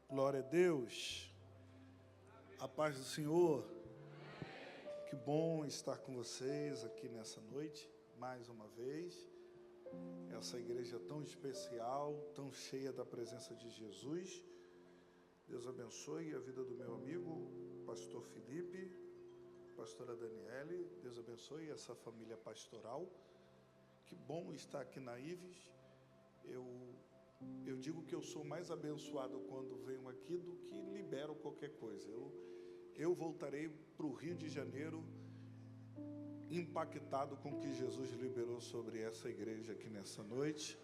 Glória a Deus. A paz do Senhor. Que bom estar com vocês aqui nessa noite, mais uma vez. Essa igreja tão especial, tão cheia da presença de Jesus. Deus abençoe a vida do meu amigo, pastor Felipe, pastora Daniele. Deus abençoe essa família pastoral. Que bom estar aqui na Ives. Eu digo que eu sou mais abençoado quando venho aqui do que libero qualquer coisa. Eu voltarei para o Rio de Janeiro impactado com o que Jesus liberou sobre essa igreja aqui nessa noite.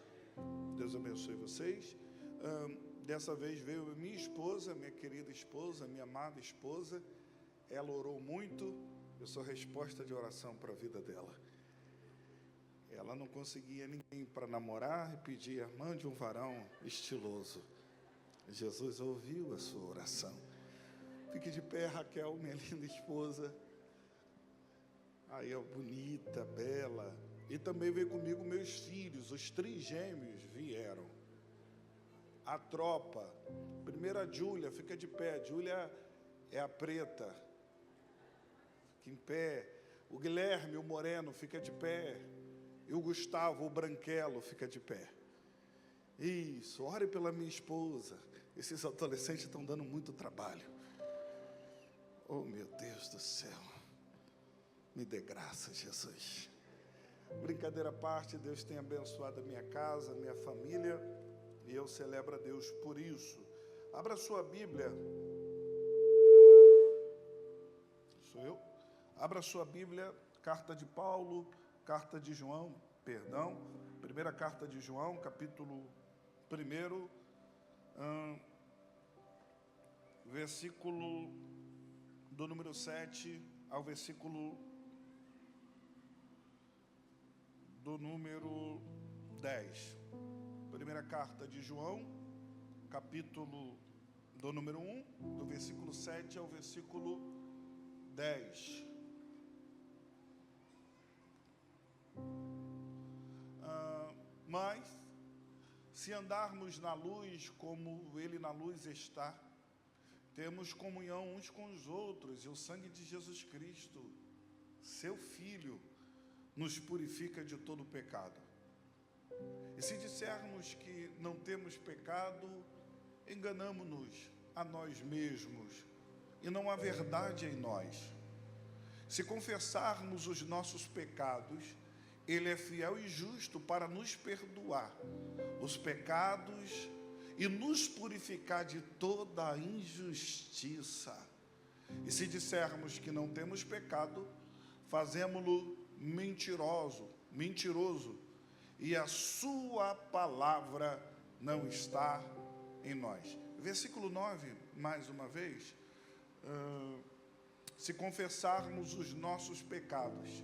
Deus abençoe vocês. Dessa vez veio minha esposa, minha querida esposa, minha amada esposa. Ela orou muito, eu sou resposta de oração para a vida dela. Ela não conseguia ninguém para namorar e pedia: mande um varão estiloso. Jesus ouviu a sua oração. Fique de pé, Raquel, minha linda esposa. Aí, ó, bonita, bela. E também veio comigo meus filhos, os trigêmeos vieram. A tropa. Primeiro a Júlia, fica de pé. Júlia é a preta. Fica em pé. O Guilherme, o moreno, fica de pé. E o Gustavo, o branquelo, fica de pé. Isso, ore pela minha esposa. Esses adolescentes estão dando muito trabalho. Oh, meu Deus do céu. Me dê graça, Jesus. Brincadeira à parte, Deus tem abençoado a minha casa, a minha família. E eu celebro a Deus por isso. Abra sua Bíblia. Sou eu? Abra sua Bíblia, carta de Paulo... Carta de João, primeira carta de João, capítulo 1, versículo do número 7 ao versículo do número 10. Primeira carta de João, capítulo do número 1, do versículo 7 ao versículo 10. Mas, se andarmos na luz como Ele na luz está, temos comunhão uns com os outros, e o sangue de Jesus Cristo, seu Filho, nos purifica de todo pecado. E se dissermos que não temos pecado, enganamo-nos a nós mesmos, e não há verdade em nós. Se confessarmos os nossos pecados, Ele é fiel e justo para nos perdoar os pecados e nos purificar de toda a injustiça. E se dissermos que não temos pecado, fazemo-lo mentiroso, e a sua palavra não está em nós. Versículo 9, mais uma vez. Se confessarmos os nossos pecados,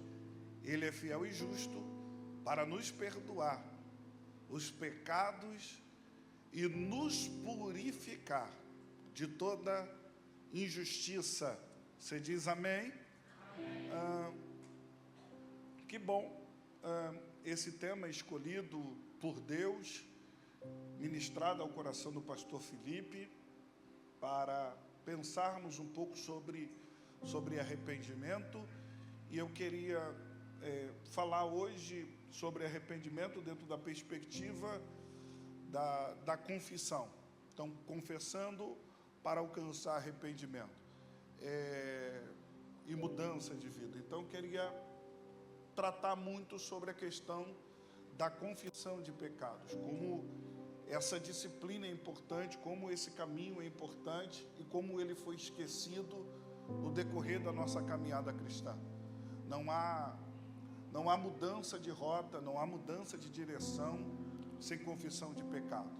Ele é fiel e justo para nos perdoar os pecados e nos purificar de toda injustiça. Você diz amém? Que bom, esse tema escolhido por Deus, ministrado ao coração do pastor Felipe, para pensarmos um pouco sobre arrependimento. E eu queria falar hoje sobre arrependimento dentro da perspectiva da confissão. Então, confessando para alcançar arrependimento e mudança de vida. Então, eu queria tratar muito sobre a questão da confissão de pecados, como essa disciplina é importante, como esse caminho é importante e como ele foi esquecido no decorrer da nossa caminhada cristã. Não há mudança de rota, não há mudança de direção sem confissão de pecados.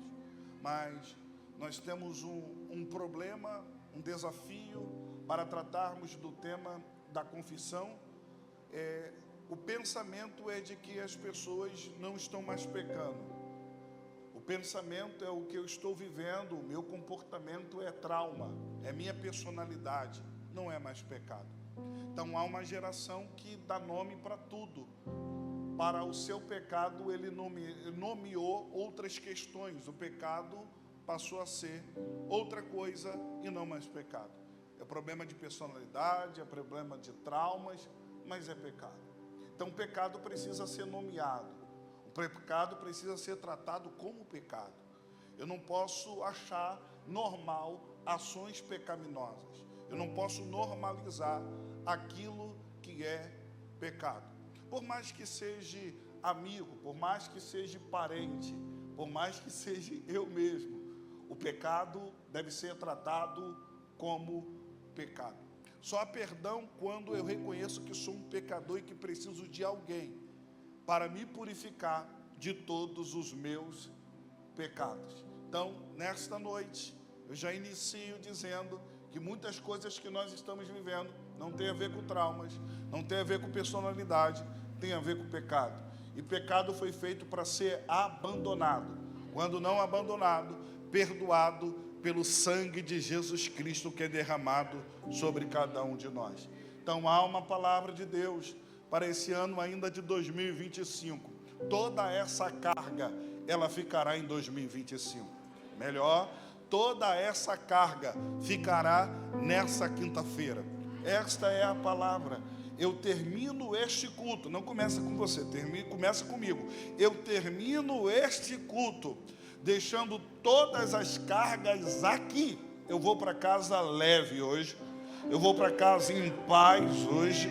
Mas nós temos um problema, um desafio para tratarmos do tema da confissão. O pensamento é de que as pessoas não estão mais pecando. O pensamento é o que eu estou vivendo, o meu comportamento é trauma, é minha personalidade, não é mais pecado. Então há uma geração que dá nome para tudo. Para o seu pecado, ele nomeou outras questões. O pecado passou a ser outra coisa e não mais pecado. É problema de personalidade, é problema de traumas, mas é pecado. Então o pecado precisa ser nomeado. O pecado precisa ser tratado como pecado. Eu não posso achar normal ações pecaminosas. Eu não posso normalizar aquilo que é pecado. Por mais que seja amigo, por mais que seja parente, por mais que seja eu mesmo, o pecado deve ser tratado como pecado. Só há perdão quando eu reconheço que sou um pecador e que preciso de alguém para me purificar de todos os meus pecados. Então, nesta noite, eu já inicio dizendo que muitas coisas que nós estamos vivendo não tem a ver com traumas, não tem a ver com personalidade, tem a ver com pecado. E pecado foi feito para ser abandonado. Quando não abandonado, perdoado pelo sangue de Jesus Cristo que é derramado sobre cada um de nós. Então há uma palavra de Deus para esse ano ainda de 2025. Toda essa carga, ela ficará em 2025. Melhor, toda essa carga ficará nessa quinta-feira. Esta é a palavra. Eu termino este culto, não começa com você, começa comigo. Eu termino este culto deixando todas as cargas aqui. Eu vou para casa leve hoje, eu vou para casa em paz hoje.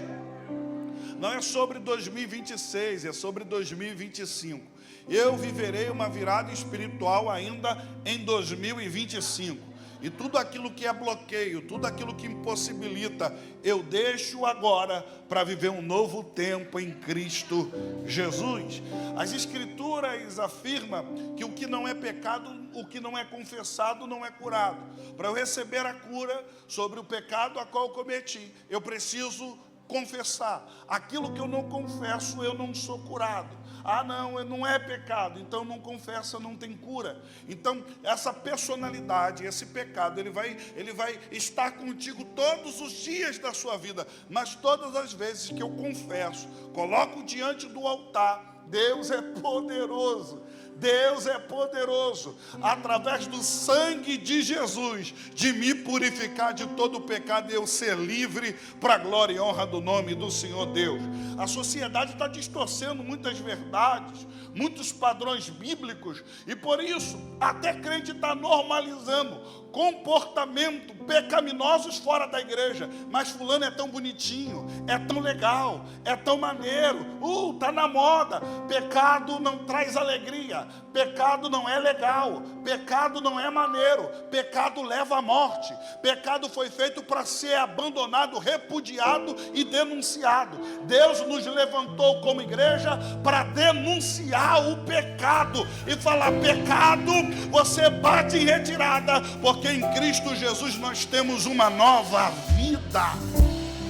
Não é sobre 2026, é sobre 2025. Eu viverei uma virada espiritual ainda em 2025. E tudo aquilo que é bloqueio, tudo aquilo que impossibilita, eu deixo agora para viver um novo tempo em Cristo Jesus. As Escrituras afirmam que o que não é pecado, o que não é confessado, não é curado. Para eu receber a cura sobre o pecado a qual eu cometi, eu preciso confessar. Aquilo que eu não confesso, eu não sou curado. Ah, não é pecado, então não confessa, não tem cura. Então, essa personalidade, esse pecado, ele vai estar contigo todos os dias da sua vida. Mas todas as vezes que eu confesso, coloco diante do altar, Deus é poderoso. Deus é poderoso, através do sangue de Jesus, de me purificar de todo o pecado e eu ser livre para a glória e honra do nome do Senhor Deus. A sociedade está distorcendo muitas verdades, muitos padrões bíblicos, e por isso até crente está normalizando comportamento pecaminosos fora da igreja. Mas fulano é tão bonitinho, é tão legal, é tão maneiro, está na moda. Pecado não traz alegria, pecado não é legal, pecado não é maneiro, pecado leva à morte. Pecado foi feito para ser abandonado, repudiado e denunciado. Deus nos levantou como igreja para denunciar o pecado e falar: pecado, você bate em retirada, porque em Cristo Jesus nós temos uma nova vida.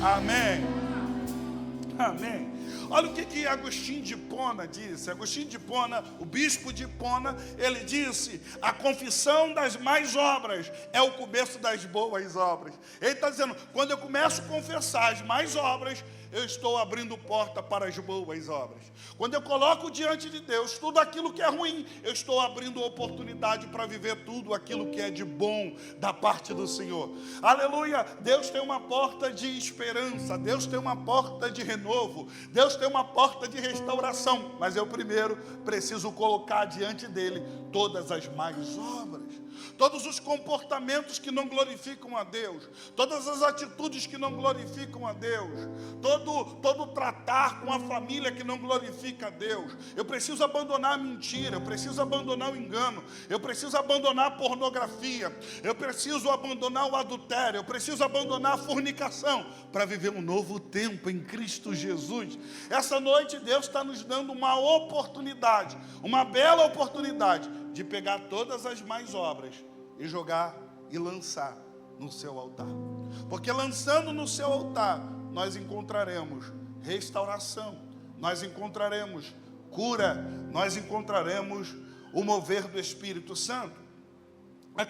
Amém. Amém. Olha o que Agostinho de Hipona disse. Agostinho de Hipona, o bispo de Hipona, ele disse: a confissão das más obras é o começo das boas obras. Ele está dizendo, quando eu começo a confessar as más obras, eu estou abrindo porta para as boas obras. Quando eu coloco diante de Deus tudo aquilo que é ruim, eu estou abrindo oportunidade para viver tudo aquilo que é de bom da parte do Senhor. Aleluia! Deus tem uma porta de esperança, Deus tem uma porta de renovo, Deus tem uma porta de restauração, mas eu primeiro preciso colocar diante dele todas as más obras. Todos os comportamentos que não glorificam a Deus, todas as atitudes que não glorificam a Deus, todo tratar com a família que não glorifica a Deus. Eu preciso abandonar a mentira, eu preciso abandonar o engano, eu preciso abandonar a pornografia, eu preciso abandonar o adultério, eu preciso abandonar a fornicação para viver um novo tempo em Cristo Jesus. Essa noite Deus está nos dando uma oportunidade, uma bela oportunidade de pegar todas as más obras e jogar e lançar no seu altar. Porque lançando no seu altar, nós encontraremos restauração, nós encontraremos cura, nós encontraremos o mover do Espírito Santo. A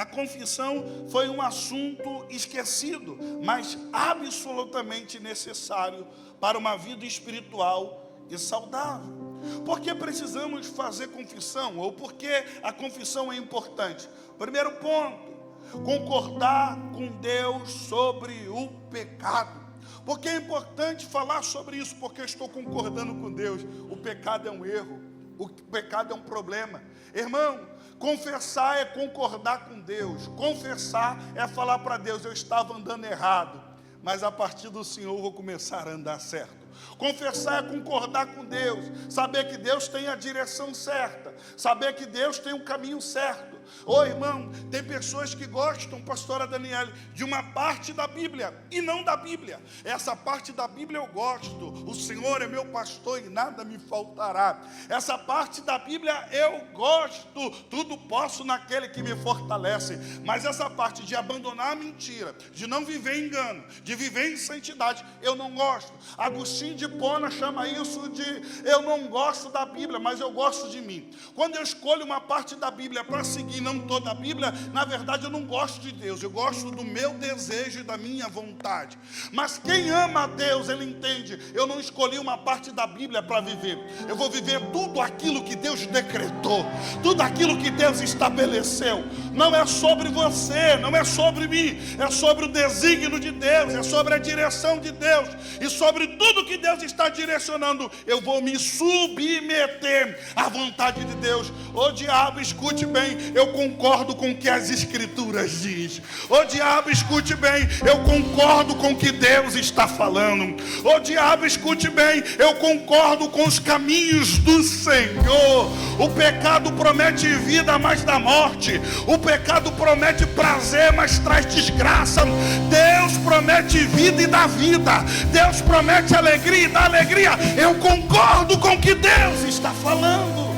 confissão foi um assunto esquecido, mas absolutamente necessário para uma vida espiritual e saudável. Por que precisamos fazer confissão? Ou por que a confissão é importante? Primeiro ponto, concordar com Deus sobre o pecado. Por que é importante falar sobre isso? Porque eu estou concordando com Deus. O pecado é um erro, o pecado é um problema. Irmão, confessar é concordar com Deus. Confessar é falar para Deus: eu estava andando errado, mas a partir do Senhor eu vou começar a andar certo. Confessar é concordar com Deus, saber que Deus tem a direção certa, saber que Deus tem o caminho certo. Ô irmão, tem pessoas que gostam, pastora Daniele, de uma parte da Bíblia e não da Bíblia. Essa parte da Bíblia eu gosto: o Senhor é meu pastor e nada me faltará. Essa parte da Bíblia eu gosto: tudo posso naquele que me fortalece. Mas essa parte de abandonar a mentira, de não viver em engano, de viver em santidade, eu não gosto. Agostinho de Hipona chama isso de: eu não gosto da Bíblia, mas eu gosto de mim. Quando eu escolho uma parte da Bíblia para seguir, não toda a Bíblia, na verdade eu não gosto de Deus, eu gosto do meu desejo e da minha vontade. Mas quem ama a Deus, ele entende: eu não escolhi uma parte da Bíblia para viver, eu vou viver tudo aquilo que Deus decretou, tudo aquilo que Deus estabeleceu. Não é sobre você, não é sobre mim, é sobre o desígnio de Deus, é sobre a direção de Deus, e sobre tudo que Deus está direcionando, eu vou me submeter à vontade de Deus. Ô diabo, escute bem, eu concordo com o que as Escrituras diz. Ô diabo, escute bem, eu concordo com o que Deus está falando. Ô diabo, escute bem, eu concordo com os caminhos do Senhor. O pecado promete vida, mas dá morte. O pecado promete prazer, mas traz desgraça. Deus promete vida e dá vida. Deus promete alegria e dá alegria. Eu concordo com o que Deus está falando.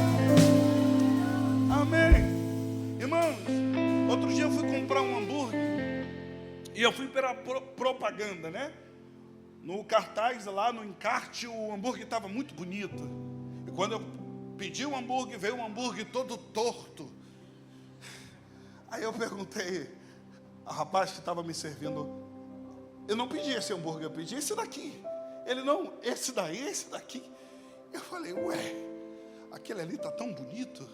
Outro dia eu fui comprar um hambúrguer e eu fui pela propaganda, né? No cartaz lá, no encarte, o hambúrguer estava muito bonito. E quando eu pedi um hambúrguer, veio um hambúrguer todo torto. Aí eu perguntei ao rapaz que estava me servindo: eu não pedi esse hambúrguer, eu pedi esse daqui. Ele: não, esse daí, esse daqui. Eu falei: ué, aquele ali está tão bonito,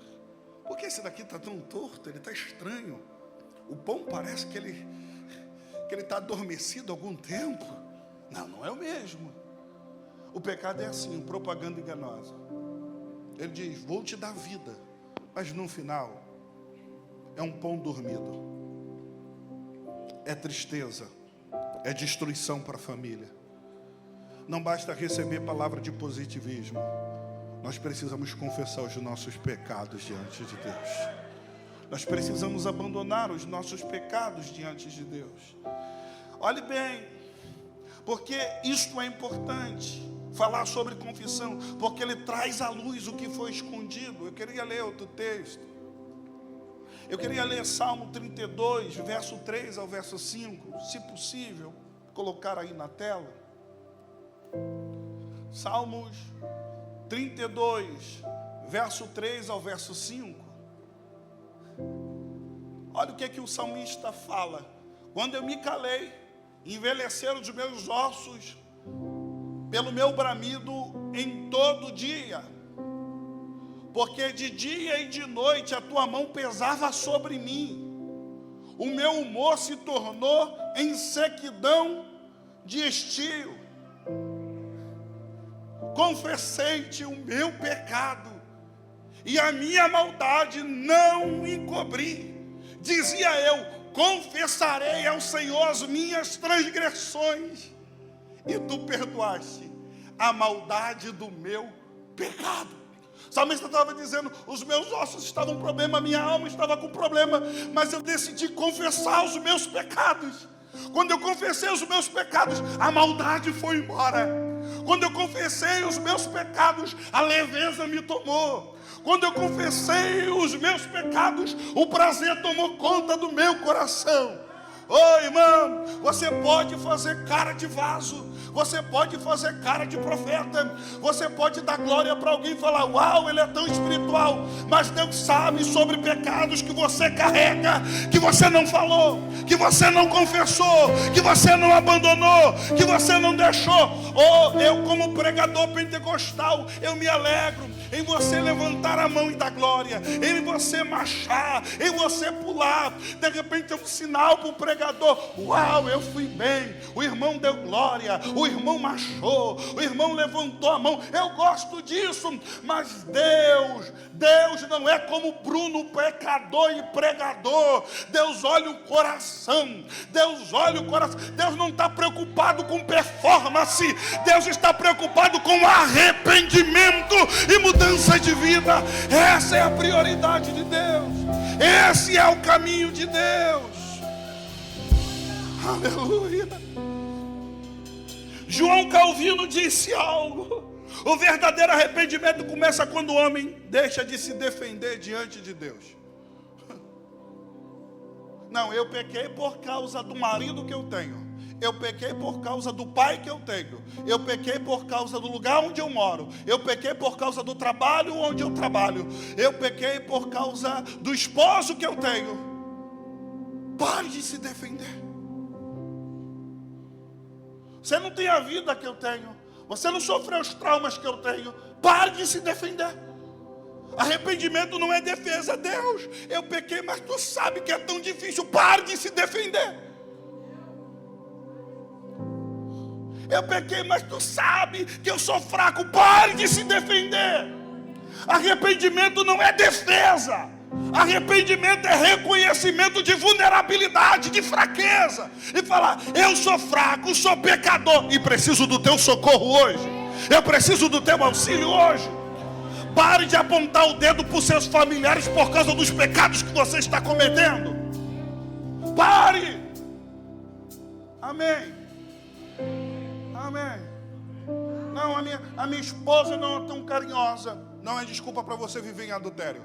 por que esse daqui está tão torto? Ele está estranho. O pão parece que ele está adormecido há algum tempo. Não, não é o mesmo. O pecado é assim, propaganda enganosa. Ele diz: vou te dar vida, mas no final é um pão dormido. É tristeza, é destruição para a família. Não basta receber palavra de positivismo. Nós precisamos confessar os nossos pecados diante de Deus. Nós precisamos abandonar os nossos pecados diante de Deus. Olhe bem, porque isto é importante, falar sobre confissão, porque ele traz à luz o que foi escondido. Eu queria ler outro texto. Eu queria ler Salmo 32, verso 3 ao verso 5, se possível, colocar aí na tela. Salmos 32, verso 3 ao verso 5. Olha o que o salmista fala: quando eu me calei, envelheceram os meus ossos pelo meu bramido em todo dia, porque de dia e de noite a tua mão pesava sobre mim. O meu humor se tornou em sequidão de estio. Confessei-te o meu pecado e a minha maldade não encobri. Dizia eu: confessarei ao Senhor as minhas transgressões, e tu perdoaste a maldade do meu pecado. O salmista estava dizendo: os meus ossos estavam com problema, a minha alma estava com problema, mas eu decidi confessar os meus pecados. Quando eu confessei os meus pecados, a maldade foi embora. Quando eu confessei os meus pecados, a leveza me tomou. Quando eu confessei os meus pecados, o prazer tomou conta do meu coração. Ô irmão, você pode fazer cara de vaso, você pode fazer cara de profeta, você pode dar glória para alguém e falar: uau, ele é tão espiritual, mas Deus sabe sobre pecados que você carrega, que você não falou, que você não confessou, que você não abandonou, que você não deixou. Eu como pregador pentecostal, eu me alegro, em você levantar a mão e dar glória, em você marchar, em você pular. De repente é um sinal para o pregador: uau, eu fui bem, o irmão deu glória, o irmão marchou, o irmão levantou a mão. Eu gosto disso. Mas Deus não é como Bruno, pecador e pregador. Deus olha o coração. Deus olha o coração. Deus não está preocupado com performance. Deus está preocupado com arrependimento e mudança de vida. Essa é a prioridade de Deus. Esse é o caminho de Deus. Aleluia. João Calvino disse algo: o verdadeiro arrependimento começa quando o homem deixa de se defender diante de Deus. Não, eu pequei por causa do marido que eu tenho. Eu pequei por causa do pai que eu tenho. Eu pequei por causa do lugar onde eu moro. Eu pequei por causa do trabalho onde eu trabalho. Eu pequei por causa do esposo que eu tenho. Pare de se defender. Você não tem a vida que eu tenho. Você não sofreu os traumas que eu tenho. Pare de se defender. Arrependimento não é defesa. Deus, eu pequei, mas tu sabe que é tão difícil. Pare de se defender. Eu pequei, mas tu sabe que eu sou fraco. Pare de se defender. Arrependimento não é defesa. Arrependimento é reconhecimento de vulnerabilidade, de fraqueza. E falar: eu sou fraco, sou pecador e preciso do teu socorro hoje. Eu preciso do teu auxílio hoje. Pare de apontar o dedo para os seus familiares por causa dos pecados que você está cometendo. Pare. Amém. Amém. Não, a minha esposa não é tão carinhosa. Não é desculpa para você viver em adultério.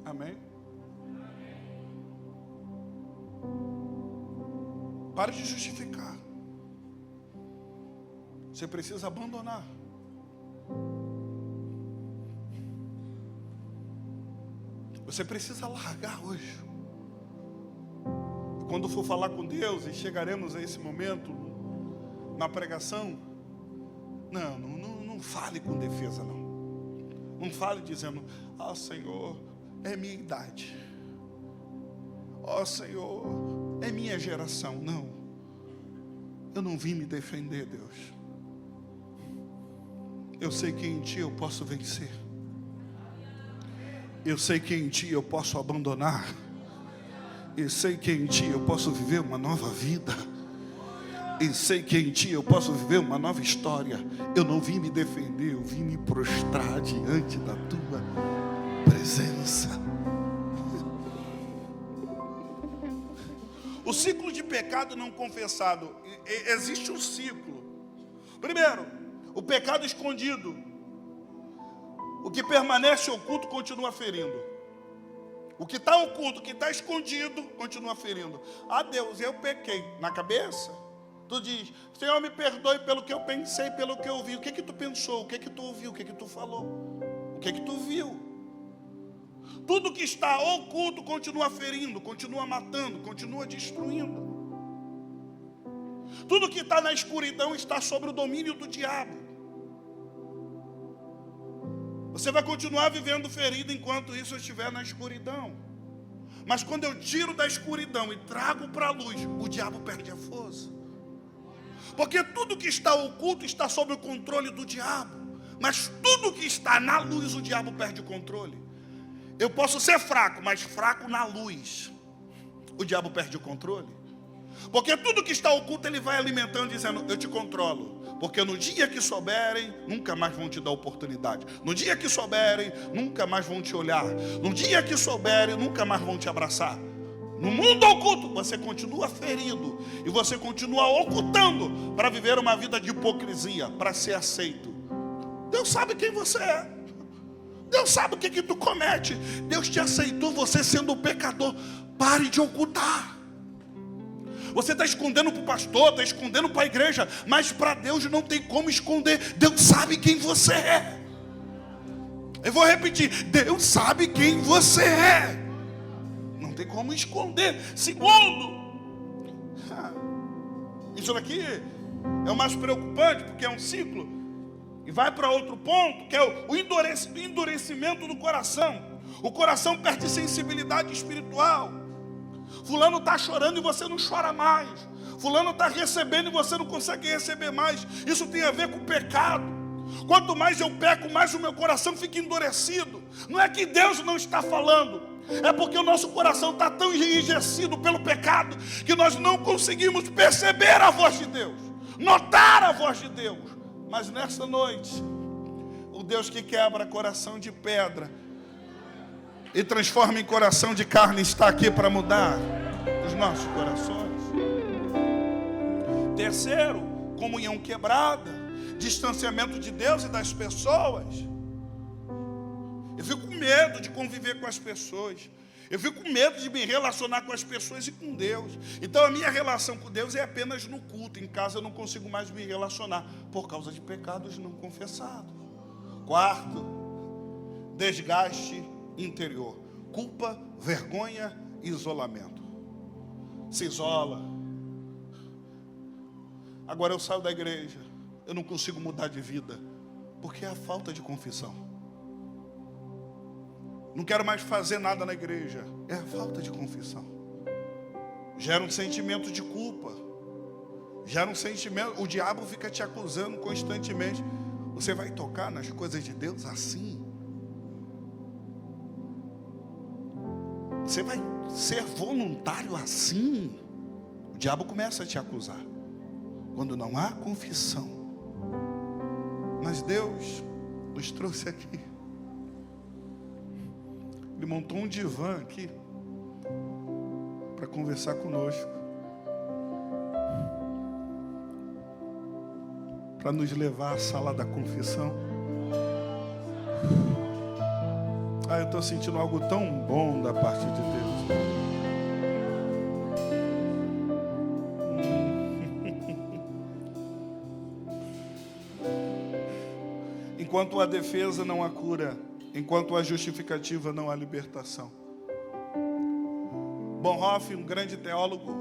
Amém? Pare de justificar. Você precisa abandonar. Você precisa largar hoje. Quando for falar com Deus, e chegaremos a esse momento na pregação, não fale com defesa, não. Não fale dizendo: ah, Senhor, é minha idade. Ó Senhor, é minha geração. Não. Eu não vim me defender, Deus. Eu sei que em Ti eu posso vencer. Eu sei que em Ti eu posso abandonar. Eu sei que em Ti eu posso viver uma nova vida. E sei que em Ti eu posso viver uma nova história. Eu não vim me defender, eu vim me prostrar diante da Tua presença. O ciclo de pecado não confessado. Existe um ciclo. Primeiro, o pecado escondido. O que permanece oculto continua ferindo. O que está oculto, o que está escondido, continua ferindo. Ah, Deus, eu pequei. Na cabeça, tu diz: Senhor, me perdoe pelo que eu pensei, pelo que eu vi. O que tu pensou? O que tu ouviu? O que tu falou? O que tu viu? Tudo que está oculto continua ferindo, continua matando, continua destruindo. Tudo que está na escuridão está sob o domínio do diabo. Você vai continuar vivendo ferido enquanto isso estiver na escuridão. Mas quando eu tiro da escuridão e trago para a luz, o diabo perde a força. Porque tudo que está oculto está sob o controle do diabo. Mas tudo que está na luz, o diabo perde o controle. Eu posso ser fraco, mas fraco na luz, o diabo perde o controle. Porque tudo que está oculto ele vai alimentando, dizendo: eu te controlo. Porque no dia que souberem, nunca mais vão te dar oportunidade. No dia que souberem, nunca mais vão te olhar. No dia que souberem, nunca mais vão te abraçar. No mundo oculto, você continua ferido. E você continua ocultando para viver uma vida de hipocrisia, para ser aceito. Deus sabe quem você é. Deus sabe o que tu comete. Deus te aceitou você sendo um pecador. Pare de ocultar. Você está escondendo para o pastor, está escondendo para a igreja, mas para Deus não tem como esconder. Deus sabe quem você é. Eu vou repetir: Deus sabe quem você é. tem como esconder. Segundo, isso daqui é o mais preocupante, porque é um ciclo. E vai para outro ponto, que é o endurecimento do coração. O coração perde sensibilidade espiritual. Fulano está chorando e você não chora mais. Fulano está recebendo e você não consegue receber mais. Isso tem a ver com o pecado. Quanto mais eu peco, mais o meu coração fica endurecido. Não é que Deus não está falando, é porque o nosso coração está tão enrijecido pelo pecado que nós não conseguimos perceber a voz de Deus, notar a voz de Deus. Mas nessa noite, o Deus que quebra coração de pedra e transforma em coração de carne está aqui para mudar os nossos corações. Terceiro, comunhão quebrada, distanciamento de Deus e das pessoas. Eu fico com medo de conviver com as pessoas. Eu fico com medo de me relacionar com as pessoas e com Deus. Então a minha relação com Deus é apenas no culto. Em casa eu não consigo mais me relacionar por causa de pecados não confessados. Quarto, desgaste interior. Culpa, vergonha e isolamento. Se isola. Agora eu saio da igreja, eu não consigo mudar de vida, porque é a falta de confissão. Não quero mais fazer nada na igreja, é a falta de confissão. Gera um sentimento de culpa, gera um sentimento, o diabo fica te acusando constantemente. Você vai tocar nas coisas de Deus assim? Você vai ser voluntário assim? O diabo começa a te acusar quando não há confissão. Mas Deus nos trouxe aqui. Ele montou um divã aqui para conversar conosco, para nos levar à sala da confissão. Eu estou sentindo algo tão bom da parte de Deus. Enquanto a defesa não há cura, enquanto a justificativa não há libertação. Bonhoeffer, um grande teólogo,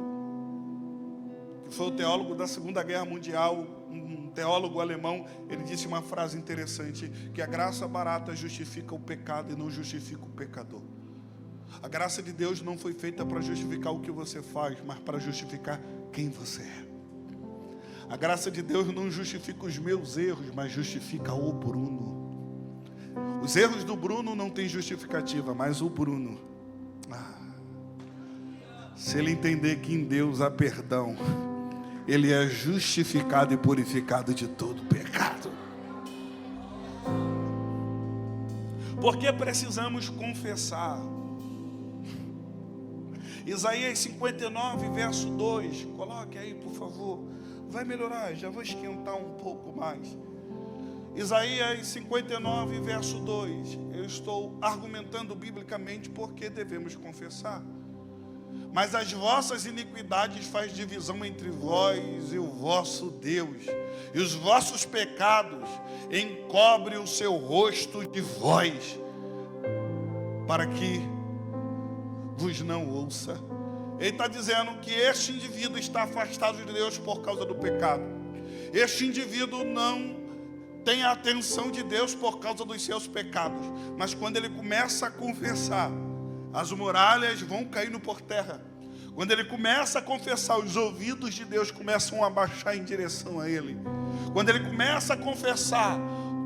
que foi o teólogo da Segunda Guerra Mundial, um teólogo alemão, ele disse uma frase interessante, que a graça barata justifica o pecado e não justifica o pecador. A graça de Deus não foi feita para justificar o que você faz, mas para justificar quem você é. A graça de Deus não justifica os meus erros, mas justifica o Bruno. Os erros do Bruno não têm justificativa, mas o Bruno, se ele entender que em Deus há perdão, ele é justificado e purificado de todo pecado. Porque precisamos confessar. Isaías 59, verso 2. Coloque aí, por favor. Vai melhorar, já vou esquentar um pouco mais. Isaías 59, verso 2. Eu estou argumentando biblicamente porque devemos confessar. Mas as vossas iniquidades faz divisão entre vós e o vosso Deus, e os vossos pecados encobre o seu rosto de vós, para que vos não ouça. Ele está dizendo que este indivíduo está afastado de Deus por causa do pecado. Este indivíduo não tem a atenção de Deus por causa dos seus pecados. Mas quando ele começa a confessar, as muralhas vão caindo por terra. Quando ele começa a confessar, os ouvidos de Deus começam a baixar em direção a ele. Quando ele começa a confessar,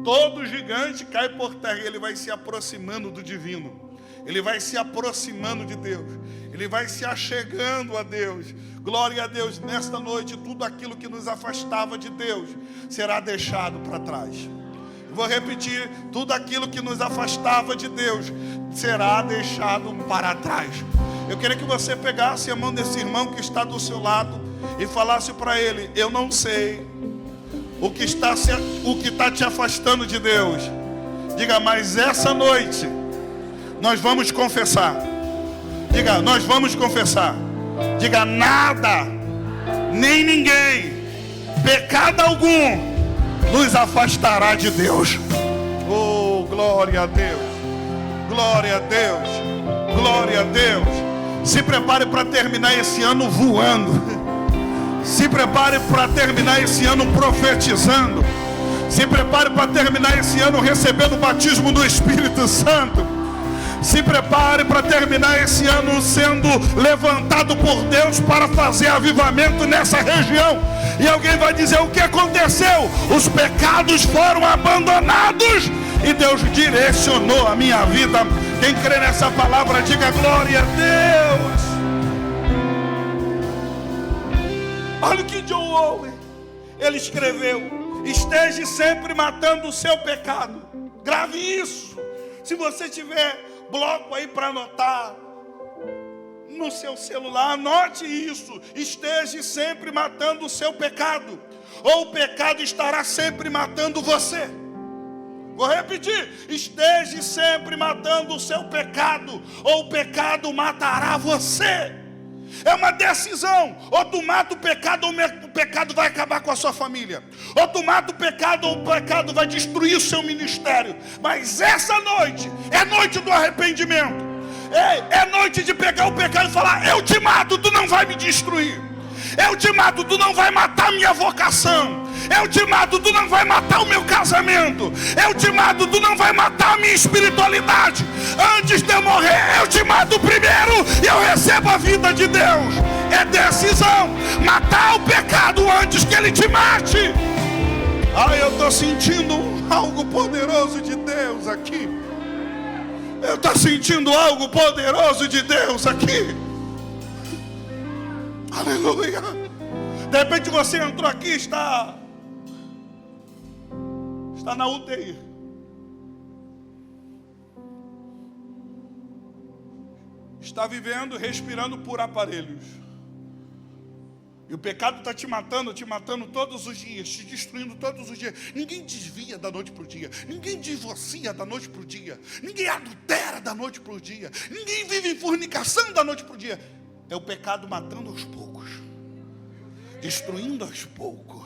todo gigante cai por terra e ele vai se aproximando do divino. Ele vai se aproximando de Deus. Ele vai se achegando a Deus. Glória a Deus, nesta noite, tudo aquilo que nos afastava de Deus será deixado para trás. Vou repetir, tudo aquilo que nos afastava de Deus será deixado para trás. Eu queria que você pegasse a mão desse irmão que está do seu lado e falasse para ele: eu não sei o que está te afastando de Deus. Diga, mas essa noite nós vamos confessar. Diga, nós vamos confessar. Diga, nada, nem ninguém, pecado algum nos afastará de Deus. Oh, glória a Deus, glória a Deus, glória a Deus. Se prepare para terminar esse ano voando. Se prepare para terminar esse ano profetizando. Se prepare para terminar esse ano recebendo o batismo do Espírito Santo. Se prepare para terminar esse ano sendo levantado por Deus para fazer avivamento nessa região. E alguém vai dizer: o que aconteceu? Os pecados foram abandonados e Deus direcionou a minha vida. Quem crê nessa palavra, diga glória a Deus. Olha o que John Owen, ele escreveu: esteja sempre matando o seu pecado. Grave isso. Se você tiver bloco aí para anotar no seu celular, anote isso. Esteja sempre matando o seu pecado, ou o pecado estará sempre matando você. Vou repetir: esteja sempre matando o seu pecado, ou o pecado matará você. É uma decisão: ou tu mata o pecado, ou o pecado vai acabar com a sua família. Ou tu mata o pecado, ou o pecado vai destruir o seu ministério. Mas essa noite é noite do arrependimento. É noite de pegar o pecado e falar: eu te mato, tu não vai me destruir. Eu te mato, tu não vai matar minha vocação. Eu te mato, tu não vai matar o meu casamento. Eu te mato, tu não vai matar a minha espiritualidade. Antes de eu morrer, eu te mato primeiro e eu recebo a vida de Deus. É decisão: matar o pecado antes que ele te mate. Eu estou sentindo algo poderoso de Deus aqui. Eu estou sentindo algo poderoso de Deus aqui. Aleluia. De repente você entrou aqui, está na UTI. Está vivendo, respirando por aparelhos. E o pecado está te matando todos os dias, te destruindo todos os dias. Ninguém desvia da noite para o dia. Ninguém divorcia da noite para o dia. Ninguém adultera da noite para o dia. Ninguém vive em fornicação da noite para o dia. É o pecado matando aos poucos, destruindo aos poucos.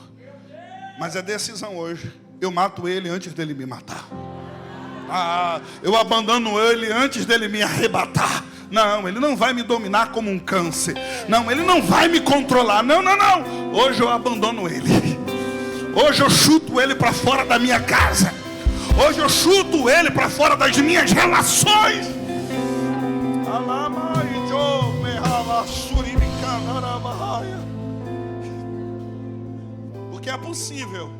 Mas é decisão hoje: eu mato ele antes dele me matar. Eu abandono ele antes dele me arrebatar. Não, ele não vai me dominar como um câncer. Não, ele não vai me controlar. Não. Hoje eu abandono ele. Hoje eu chuto ele para fora da minha casa. Hoje eu chuto ele para fora das minhas relações. Porque é possível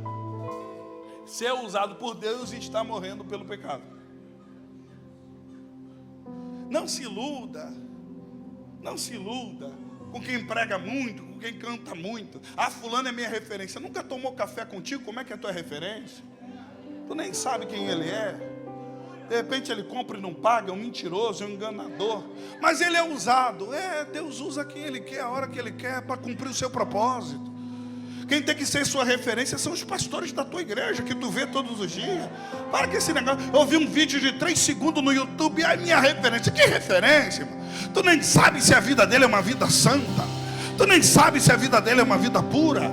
ser usado por Deus e estar morrendo pelo pecado. Não se iluda com quem prega muito, com quem canta muito. Fulano é minha referência. Nunca tomou café contigo? Como é que é a tua referência? Tu nem sabe quem ele é. De repente ele compra e não paga, é um mentiroso, é um enganador. Mas ele é usado. Deus usa quem ele quer, a hora que ele quer, para cumprir o seu propósito. Quem tem que ser sua referência são os pastores da tua igreja, que tu vê todos os dias. Para que esse negócio. Eu vi um vídeo de 3 segundos no YouTube, minha referência. Que referência, irmão? Tu nem sabe se a vida dele é uma vida santa. Tu nem sabe se a vida dele é uma vida pura.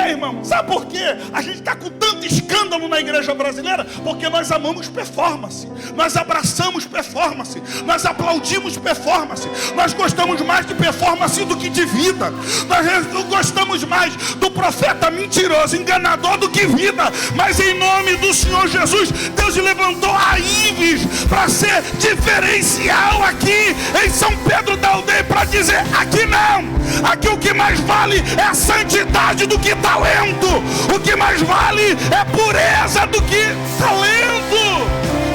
Irmão, sabe por quê? A gente está com tanto escândalo na igreja brasileira, porque nós amamos performance, nós abraçamos performance, nós aplaudimos performance, nós gostamos mais de performance do que de vida, nós gostamos mais do profeta mentiroso, enganador, do que vida. Mas em nome do Senhor Jesus, Deus levantou a Ives para ser diferencial aqui em São Pedro da Aldeia, para dizer: aqui não, aqui o que mais vale é a santidade do que talento. O que mais vale é pureza do que talento.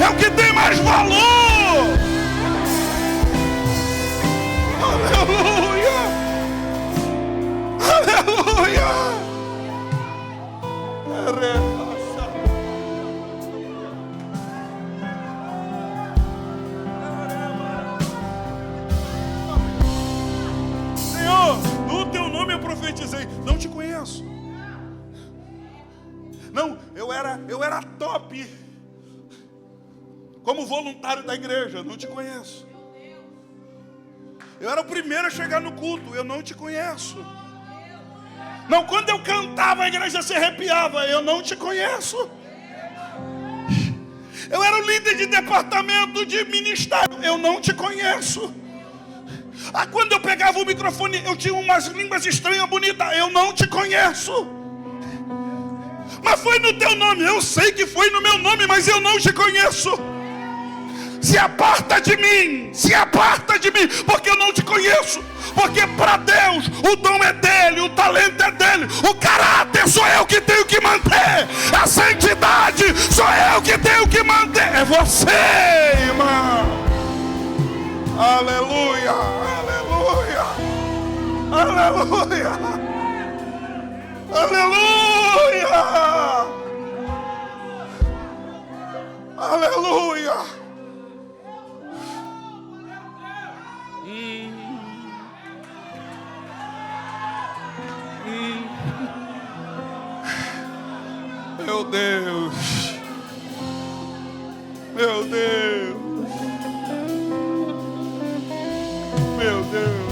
É o que tem mais valor. Aleluia. Aleluia. Senhor, no teu nome eu profetizei. Não te conheço. Não, eu era top como voluntário da igreja. Não te conheço. Eu era o primeiro a chegar no culto. Eu não te conheço. Não, quando eu cantava a igreja se arrepiava. Eu não te conheço. Eu era o líder de departamento de ministério. Eu não te conheço. Quando eu pegava o microfone, eu tinha umas línguas estranhas, bonitas. Eu não te conheço. Mas foi no teu nome. Eu sei que foi no meu nome, mas eu não te conheço. Se aparta de mim, porque eu não te conheço. Porque para Deus o dom é dele, o talento é dele, o caráter sou eu que tenho que manter, a santidade sou eu que tenho que manter. É você, irmão. Aleluia, aleluia, aleluia, aleluia, aleluia. Meu Deus, meu Deus, meu Deus.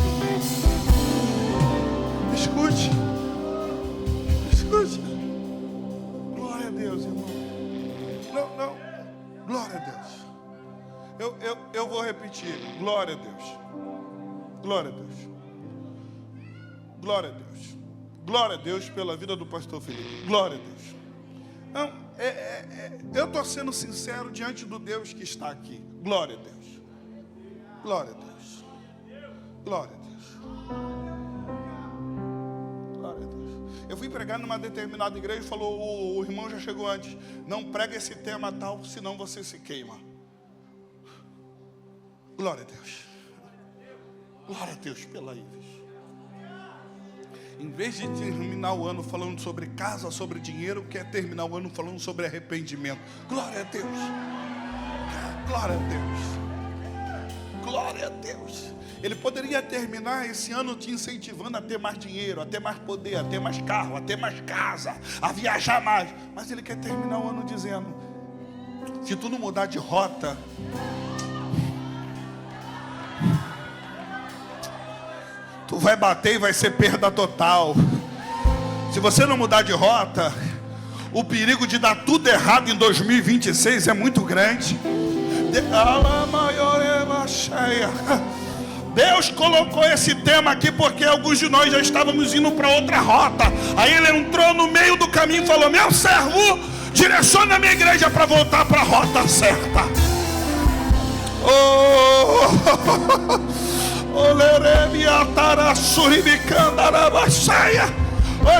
Escute, escute. Glória a Deus, irmão. Não, glória a Deus. Eu vou repetir. Glória a Deus. Glória a Deus. Glória a Deus. Glória a Deus pela vida do pastor Felipe. Glória a Deus. Não, eu estou sendo sincero diante do Deus que está aqui. Glória a Deus. Glória a Deus. Glória a Deus. Glória a Deus. Eu fui pregar numa determinada igreja e falou, o irmão já chegou antes, não prega esse tema tal, senão você se queima. Glória a Deus. Glória a Deus pela Ives. Em vez de terminar o ano falando sobre casa, sobre dinheiro, quer terminar o ano falando sobre arrependimento. Glória a Deus. Glória a Deus. Glória a Deus. Ele poderia terminar esse ano te incentivando a ter mais dinheiro, a ter mais poder, a ter mais carro, a ter mais casa, a viajar mais. Mas ele quer terminar o ano dizendo, se tu não mudar de rota, tu vai bater e vai ser perda total. Se você não mudar de rota, o perigo de dar tudo errado em 2026 é muito grande. Deus colocou esse tema aqui porque alguns de nós já estávamos indo para outra rota. Aí ele entrou no meio do caminho e falou, meu servo, direciona a minha igreja para voltar para a rota certa.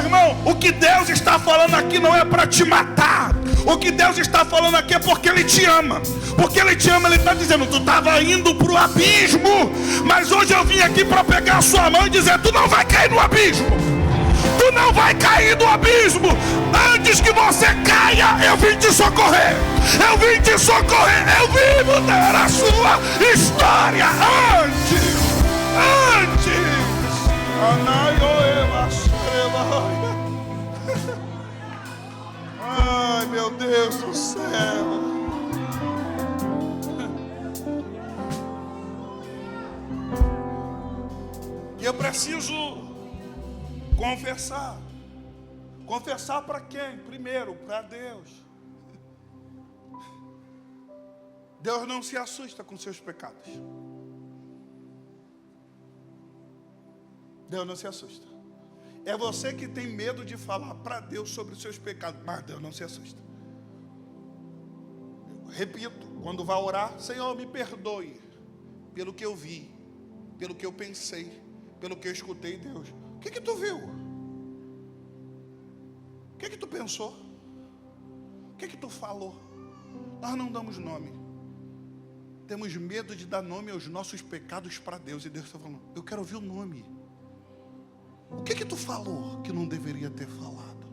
Irmão, o que Deus está falando aqui não é para te matar. O que Deus está falando aqui é porque Ele te ama. Porque Ele te ama, Ele está dizendo, tu estava indo para o abismo, mas hoje eu vim aqui para pegar a sua mão e dizer, tu não vai cair no abismo. Tu não vai cair no abismo. Antes que você caia, eu vim te socorrer. Eu vim te socorrer. Eu vim mudar a sua história antes. Ai, meu Deus do céu. E eu preciso confessar. Confessar para quem? Primeiro, para Deus. Deus não se assusta com seus pecados. Deus não se assusta. É você que tem medo de falar para Deus sobre os seus pecados. Mas Deus não se assusta. Repito, quando vai orar, Senhor, me perdoe pelo que eu vi, pelo que eu pensei, pelo que eu escutei. Deus, o que tu viu? O que tu pensou? O que tu falou? Nós não damos nome. Temos medo de dar nome aos nossos pecados para Deus. E Deus está falando, eu quero ouvir o nome. O que tu falou que não deveria ter falado?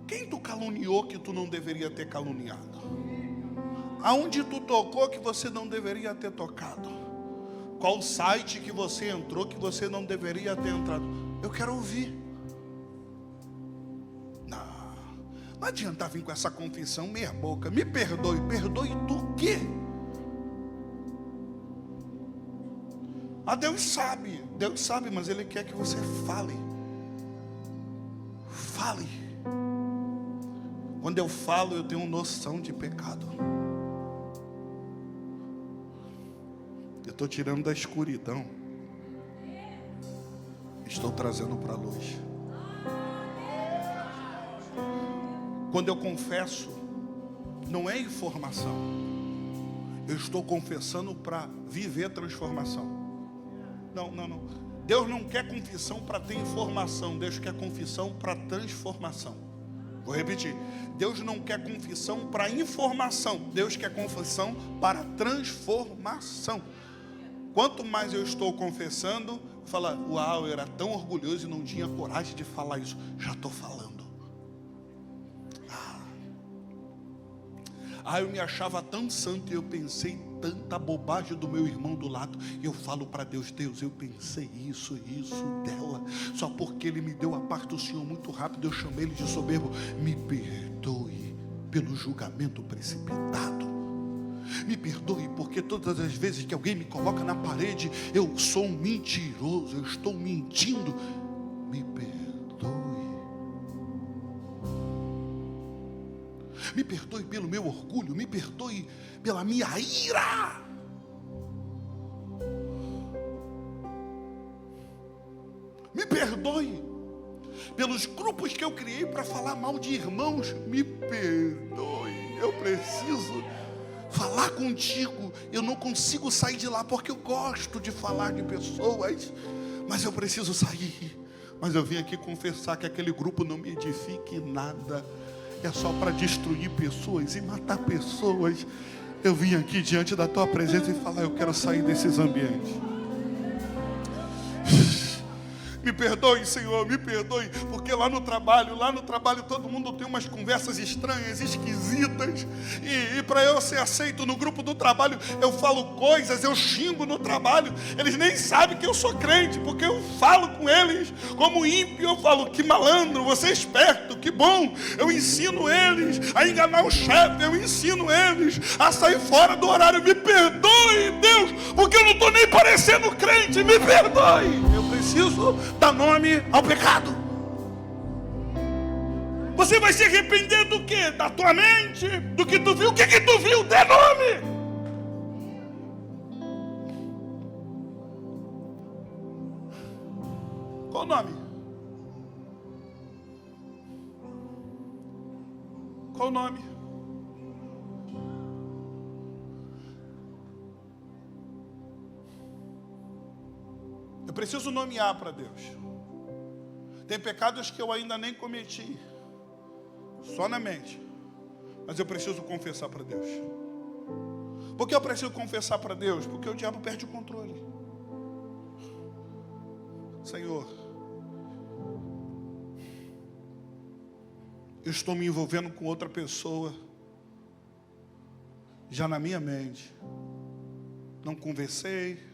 Quem tu caluniou que tu não deveria ter caluniado? Aonde tu tocou que você não deveria ter tocado? Qual site que você entrou que você não deveria ter entrado? Eu quero ouvir. Não adianta vir com essa confissão meia boca. Me perdoe. Perdoe tu o quê? Deus sabe, mas Ele quer que você fale. Fale. Quando eu falo, eu tenho noção de pecado. estou tirando da escuridão, estou trazendo para a luz. Quando eu confesso, não é informação, eu estou confessando para viver transformação. Não. Deus não quer confissão para ter informação, Deus quer confissão para transformação. Vou repetir, Deus não quer confissão para informação, Deus quer confissão para transformação. Quanto mais eu estou confessando, fala, uau, eu era tão orgulhoso e não tinha coragem de falar isso. Já estou falando. Eu me achava tão santo e eu pensei tanta bobagem do meu irmão do lado. E eu falo para Deus, Deus, eu pensei isso dela. Só porque ele me deu a parte do Senhor muito rápido, eu chamei ele de soberbo. Me perdoe pelo julgamento precipitado. Me perdoe porque todas as vezes que alguém me coloca na parede, eu sou um mentiroso, eu estou mentindo. Me perdoe. Me perdoe pelo meu orgulho, me perdoe pela minha ira. Me perdoe pelos grupos que eu criei para falar mal de irmãos. Me perdoe, eu preciso falar contigo. Eu não consigo sair de lá porque eu gosto de falar de pessoas, mas eu preciso sair. Mas eu vim aqui confessar que aquele grupo não me edifica em nada. É só para destruir pessoas e matar pessoas. Eu vim aqui diante da tua presença e falar, eu quero sair desses ambientes. Me perdoe, Senhor, me perdoe, porque lá no trabalho todo mundo tem umas conversas estranhas, esquisitas, e para eu ser aceito no grupo do trabalho, eu falo coisas, eu xingo no trabalho, eles nem sabem que eu sou crente, porque eu falo com eles como ímpio, eu falo, que malandro, você é esperto, que bom, eu ensino eles a enganar o chefe, eu ensino eles a sair fora do horário. Me perdoe, Deus, porque eu não estou nem parecendo crente, me perdoe. Eu preciso dar nome ao pecado. Você vai se arrepender do quê? Da tua mente? Do que tu viu? O que tu viu? Dê nome. Qual o nome? Qual o nome? Eu preciso nomear para Deus. Tem pecados que eu ainda nem cometi, só na mente, mas eu preciso confessar para Deus. Por que eu preciso confessar para Deus? Porque o diabo perde o controle. Senhor, eu estou me envolvendo com outra pessoa, já na minha mente, não conversei,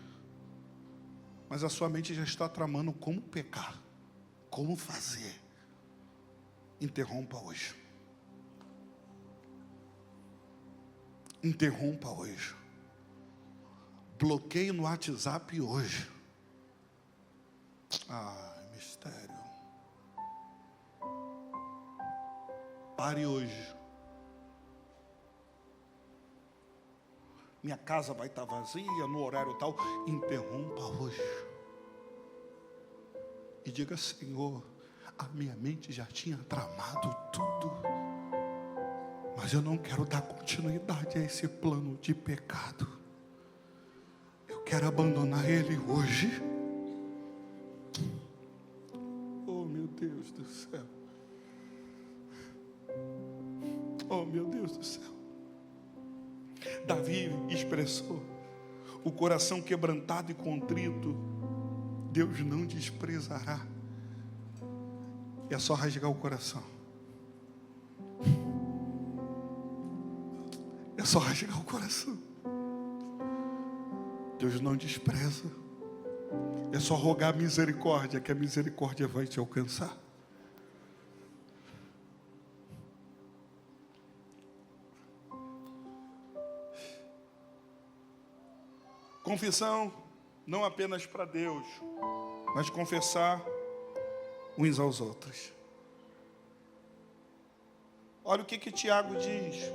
mas a sua mente já está tramando como pecar, como fazer. Interrompa hoje. Interrompa hoje. Bloqueie no WhatsApp hoje. Mistério. Pare hoje. Minha casa vai estar vazia no horário tal. Interrompa hoje. E diga, Senhor, a minha mente já tinha tramado tudo, mas eu não quero dar continuidade a esse plano de pecado. Eu quero abandonar ele hoje. Oh, meu Deus do céu. Oh, meu Deus do céu. Davi expressou: o coração quebrantado e contrito Deus não desprezará. É só rasgar o coração. É só rasgar o coração. Deus não despreza. É só rogar misericórdia, que a misericórdia vai te alcançar. Confissão não apenas para Deus, mas confessar uns aos outros. Olha o que Tiago diz.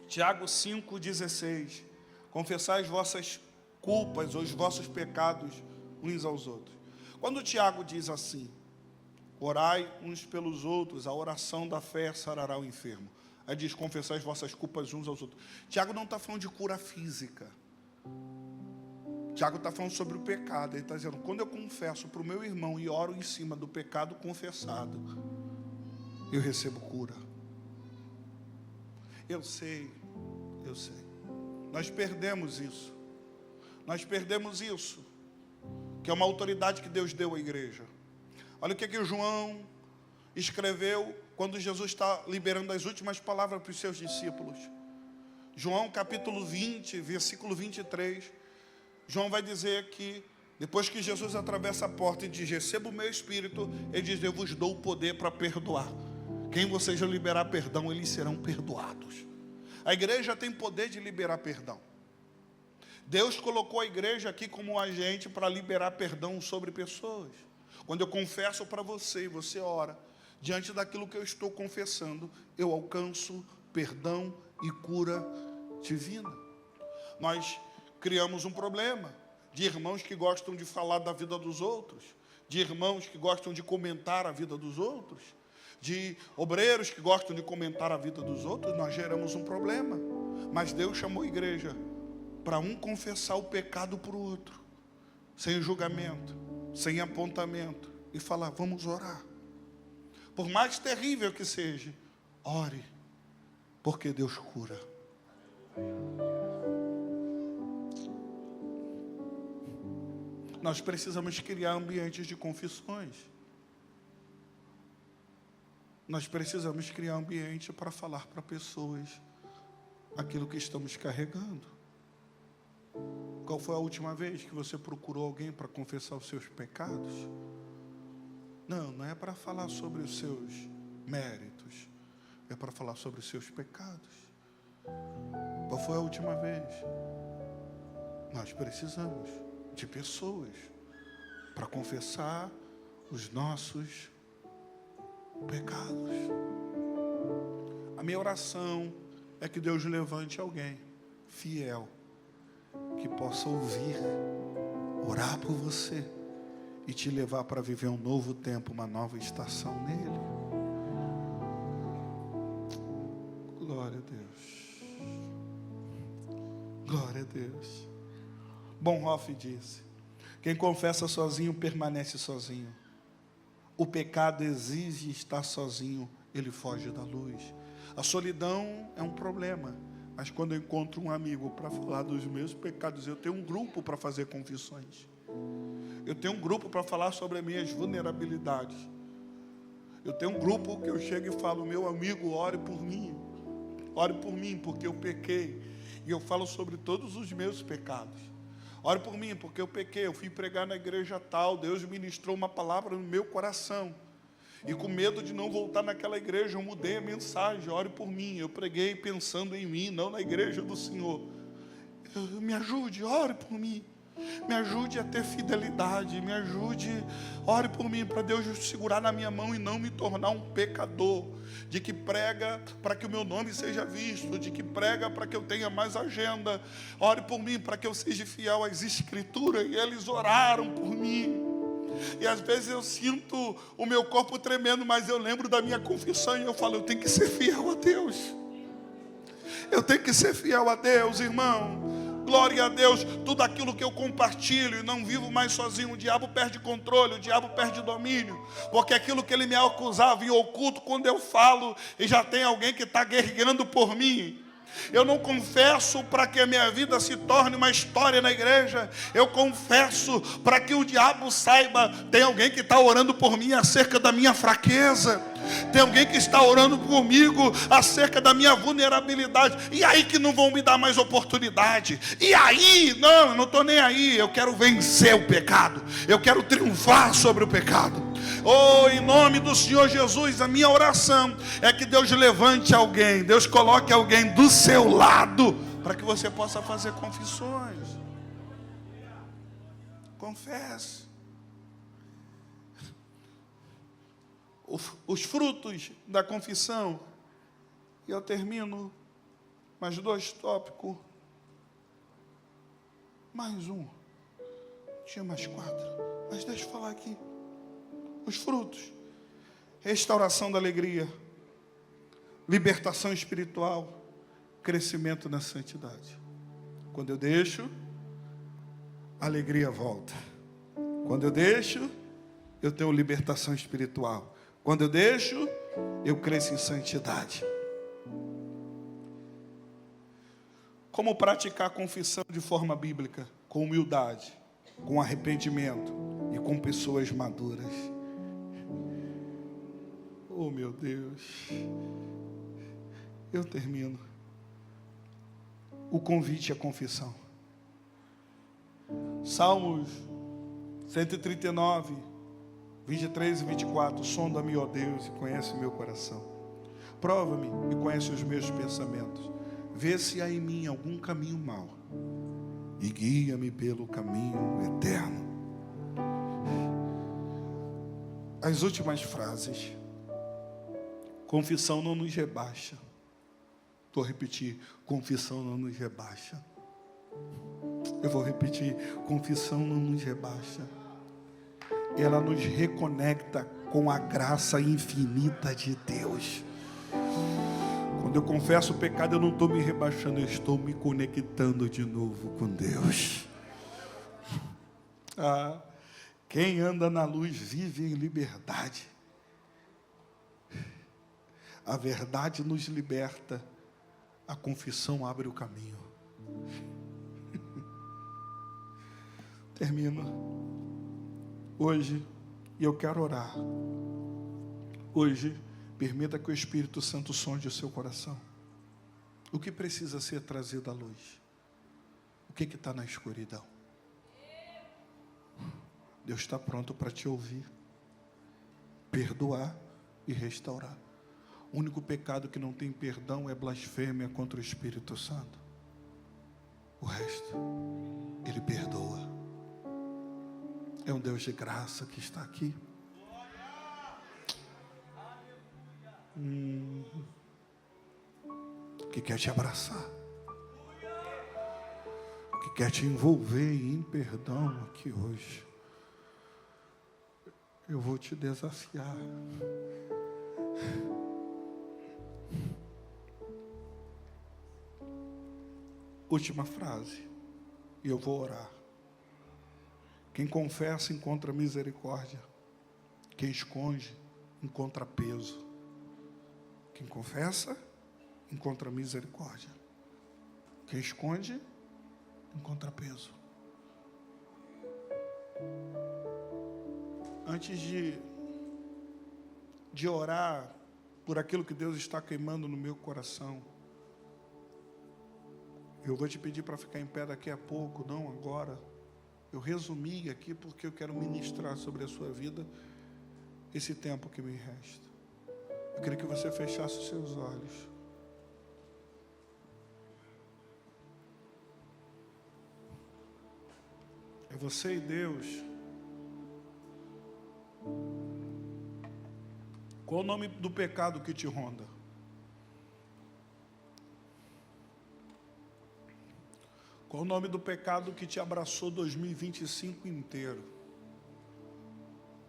Tiago 5,16. Confessai as vossas culpas ou os vossos pecados uns aos outros. Quando o Tiago diz assim, orai uns pelos outros, a oração da fé sarará o enfermo. Aí diz, confessai as vossas culpas uns aos outros. Tiago não está falando de cura física. Tiago está falando sobre o pecado. Ele está dizendo, quando eu confesso para o meu irmão e oro em cima do pecado confessado, eu recebo cura. Eu sei. Nós perdemos isso. Que é uma autoridade que Deus deu à igreja. Olha o que o João escreveu quando Jesus está liberando as últimas palavras para os seus discípulos. João capítulo 20, versículo 23. João vai dizer que, depois que Jesus atravessa a porta e diz, receba o meu Espírito, ele diz, eu vos dou o poder para perdoar. Quem vocês já liberar perdão, eles serão perdoados. A igreja tem poder de liberar perdão. Deus colocou a igreja aqui como um agente para liberar perdão sobre pessoas. Quando eu confesso para você e você ora, diante daquilo que eu estou confessando, eu alcanço perdão e cura divina. Nós criamos um problema de irmãos que gostam de falar da vida dos outros, de irmãos que gostam de comentar a vida dos outros, de obreiros que gostam de comentar a vida dos outros. Nós geramos um problema. Mas Deus chamou a igreja para um confessar o pecado para o outro, sem julgamento, sem apontamento, e falar, vamos orar. Por mais terrível que seja, ore, porque Deus cura. Nós precisamos criar ambientes de confissões. Nós precisamos criar ambiente para falar para pessoas aquilo que estamos carregando. Qual foi a última vez que você procurou alguém para confessar os seus pecados? Não é para falar sobre os seus méritos. É para falar sobre os seus pecados. Qual foi a última vez? Nós precisamos de pessoas para confessar os nossos pecados. A minha oração é que Deus levante alguém fiel, que possa ouvir, orar por você e te levar para viver um novo tempo, uma nova estação nele. Glória a Deus. Glória a Deus. Bonhoeffer disse, quem confessa sozinho permanece sozinho. O pecado exige estar sozinho, ele foge da luz. A solidão é um problema, mas quando eu encontro um amigo para falar dos meus pecados, eu tenho um grupo para fazer confissões. Eu tenho um grupo para falar sobre as minhas vulnerabilidades. Eu tenho um grupo que eu chego e falo, meu amigo, ore por mim, porque eu pequei. E eu falo sobre todos os meus pecados. Ore por mim, porque eu pequei, eu fui pregar na igreja tal, Deus ministrou uma palavra no meu coração. E com medo de não voltar naquela igreja, eu mudei a mensagem, ore por mim. Eu preguei pensando em mim, não na igreja do Senhor. Me ajude, ore por mim. Me ajude a ter fidelidade, me ajude, ore por mim, para Deus segurar na minha mão e não me tornar um pecador, de que prega para que o meu nome seja visto, de que prega para que eu tenha mais agenda. Ore por mim, para que eu seja fiel às Escrituras. E eles oraram por mim. E às vezes eu sinto o meu corpo tremendo, mas eu lembro da minha confissão e eu falo, eu tenho que ser fiel a Deus. Eu tenho que ser fiel a Deus, irmão. Glória a Deus, tudo aquilo que eu compartilho e não vivo mais sozinho, o diabo perde controle, o diabo perde domínio, porque aquilo que ele me acusava em oculto, quando eu falo, e já tem alguém que está guerreando por mim. Eu não confesso para que a minha vida se torne uma história na igreja. Eu confesso para que o diabo saiba, tem alguém que está orando por mim acerca da minha fraqueza. Tem alguém que está orando comigo acerca da minha vulnerabilidade. E aí que não vão me dar mais oportunidade. E aí, não estou nem aí. Eu quero vencer o pecado. Eu quero triunfar sobre o pecado. Oh, em nome do Senhor Jesus, a minha oração é que Deus levante alguém, Deus coloque alguém do seu lado, para que você possa fazer confissões. Confesse. Os frutos da confissão, e eu termino mais 2 tópicos. Mais um. Tinha mais 4. Mas deixa eu falar aqui. Os frutos. Restauração da alegria. Libertação espiritual. Crescimento na santidade. Quando eu deixo, a alegria volta. Quando eu deixo, eu tenho libertação espiritual. Quando eu deixo, eu cresço em santidade. Como praticar a confissão de forma bíblica? Com humildade, com arrependimento e com pessoas maduras. Oh, meu Deus. Eu termino. O convite à confissão. Salmos 139, 23 e 24. Sonda-me, ó Deus, e conhece meu coração. Prova-me e conhece os meus pensamentos. Vê se há em mim algum caminho mau e guia-me pelo caminho eterno. As últimas frases. Confissão não nos rebaixa. Vou repetir, confissão não nos rebaixa. Eu vou repetir, confissão não nos rebaixa. Ela nos reconecta com a graça infinita de Deus. Quando eu confesso o pecado, eu não estou me rebaixando, eu estou me conectando de novo com Deus. Quem anda na luz vive em liberdade. A verdade nos liberta. A confissão abre o caminho. Termino. Hoje, e eu quero orar. Hoje, permita que o Espírito Santo sonde o seu coração. O que precisa ser trazido à luz? O que está na escuridão? Deus está pronto para te ouvir, perdoar e restaurar. O único pecado que não tem perdão é blasfêmia contra o Espírito Santo. O resto, Ele perdoa. É um Deus de graça que está aqui. Que quer te abraçar. Que quer te envolver em perdão aqui hoje. Eu vou te desafiar. Última frase, e eu vou orar. Quem confessa encontra misericórdia. Quem esconde encontra peso. Quem confessa encontra misericórdia. Quem esconde encontra peso. Antes de orar por aquilo que Deus está queimando no meu coração, eu vou te pedir para ficar em pé daqui a pouco, não agora. Eu resumi aqui porque eu quero ministrar sobre a sua vida esse tempo que me resta. Eu queria que você fechasse os seus olhos. É você e Deus. Qual o nome do pecado que te ronda? Qual o nome do pecado que te abraçou 2025 inteiro?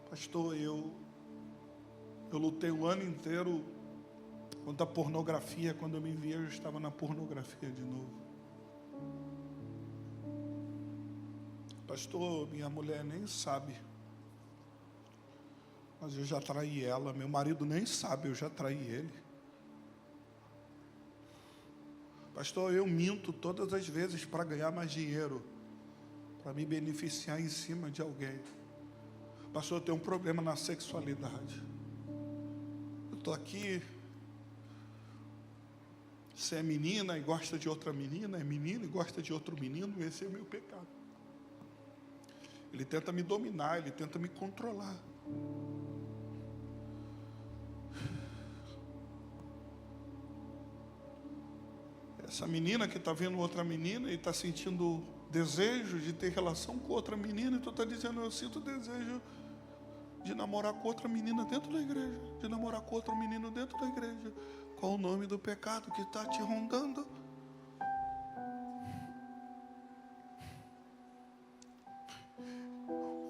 Pastor, eu lutei o ano inteiro contra a pornografia. Quando eu me via, eu estava na pornografia de novo. Pastor, minha mulher nem sabe, mas eu já traí ela. Meu marido nem sabe, eu já traí ele. Pastor, eu minto todas as vezes para ganhar mais dinheiro, para me beneficiar em cima de alguém. Pastor, eu tenho um problema na sexualidade. Eu estou aqui. Você é menina e gosta de outra menina, é menino e gosta de outro menino, esse é meu pecado. Ele tenta me dominar, ele tenta me controlar. Essa menina que está vendo outra menina e está sentindo desejo de ter relação com outra menina, e tu está dizendo, eu sinto desejo de namorar com outra menina dentro da igreja, de namorar com outro menino dentro da igreja. Qual o nome do pecado que está te rondando?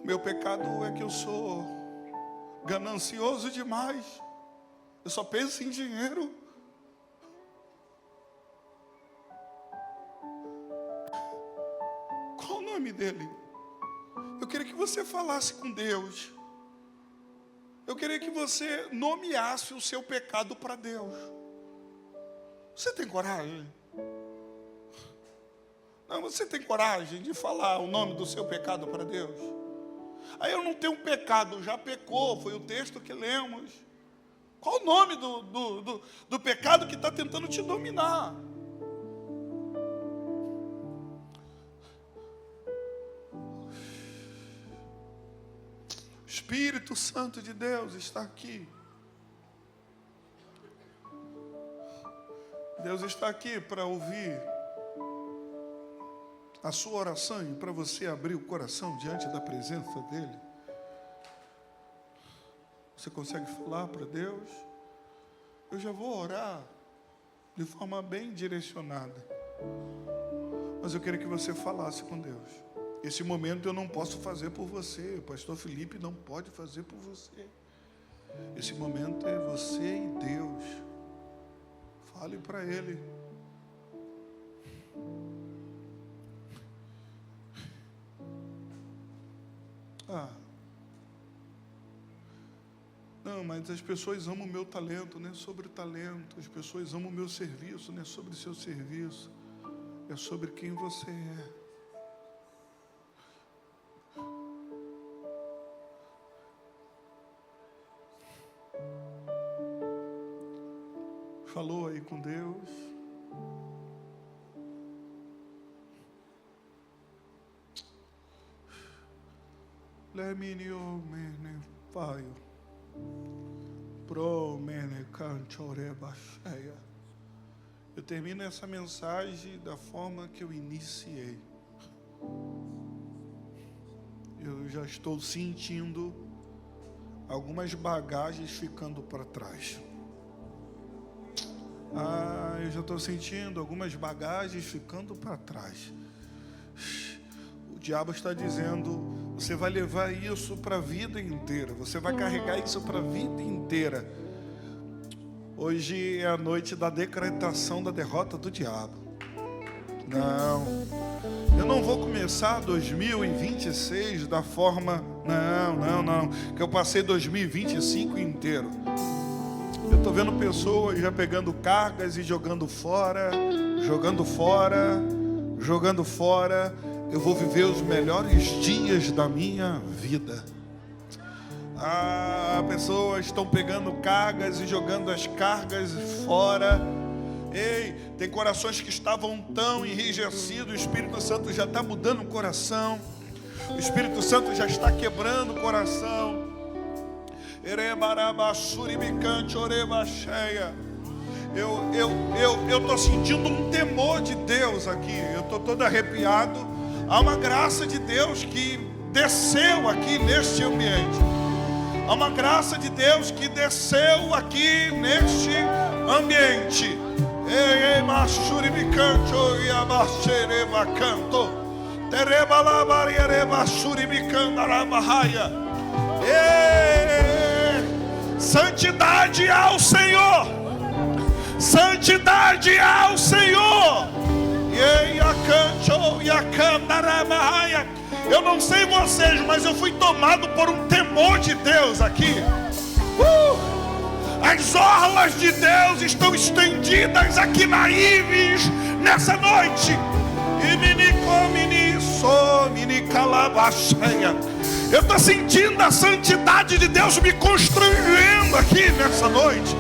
Meu pecado é que eu sou ganancioso demais. Eu só penso em dinheiro. Qual o nome dele? Eu queria que você falasse com Deus. Eu queria que você nomeasse o seu pecado para Deus. Você tem coragem? Não, você tem coragem de falar o nome do seu pecado para Deus? Aí eu não tenho pecado, já pecou, foi o texto que lemos. Qual o nome do pecado que está tentando te dominar? O Espírito Santo de Deus está aqui. Deus está aqui para ouvir a sua oração e para você abrir o coração diante da presença dEle. Você consegue falar para Deus? Eu já vou orar de forma bem direcionada. Mas eu queria que você falasse com Deus. Esse momento eu não posso fazer por você. O pastor Felipe não pode fazer por você. Esse momento é você e Deus. Fale para Ele. Não, mas as pessoas amam o meu talento, não é sobre o talento. As pessoas amam o meu serviço, não é sobre o seu serviço. É sobre quem você é. Falou aí com Deus. Leminio mene faio. Pro mene canchore baixeia. Eu termino essa mensagem da forma que eu iniciei. Eu já estou sentindo algumas bagagens ficando para trás. Eu já estou sentindo algumas bagagens ficando para trás. O diabo está dizendo: você vai levar isso para a vida inteira. Você vai carregar isso para a vida inteira. Hoje é a noite da decretação da derrota do diabo. Não, eu não vou começar 2026 da forma... Não, que eu passei 2025 inteiro. Eu estou vendo pessoas já pegando cargas e jogando fora. Eu vou viver os melhores dias da minha vida. Pessoas estão pegando cargas e jogando as cargas fora. Ei, tem corações que estavam tão enrijecidos. O Espírito Santo já está mudando o coração. O Espírito Santo já está quebrando o coração. Eu estou sentindo um temor de Deus aqui. Eu estou todo arrepiado. Há uma graça de Deus que desceu aqui neste ambiente. Há uma graça de Deus que desceu aqui neste ambiente. Santidade ao Senhor. Santidade ao Senhor. Eu não sei vocês, mas eu fui tomado por um temor de Deus aqui. As orlas de Deus estão estendidas aqui na Ives nessa noite. Eu estou sentindo a santidade de Deus me construindo aqui nessa noite.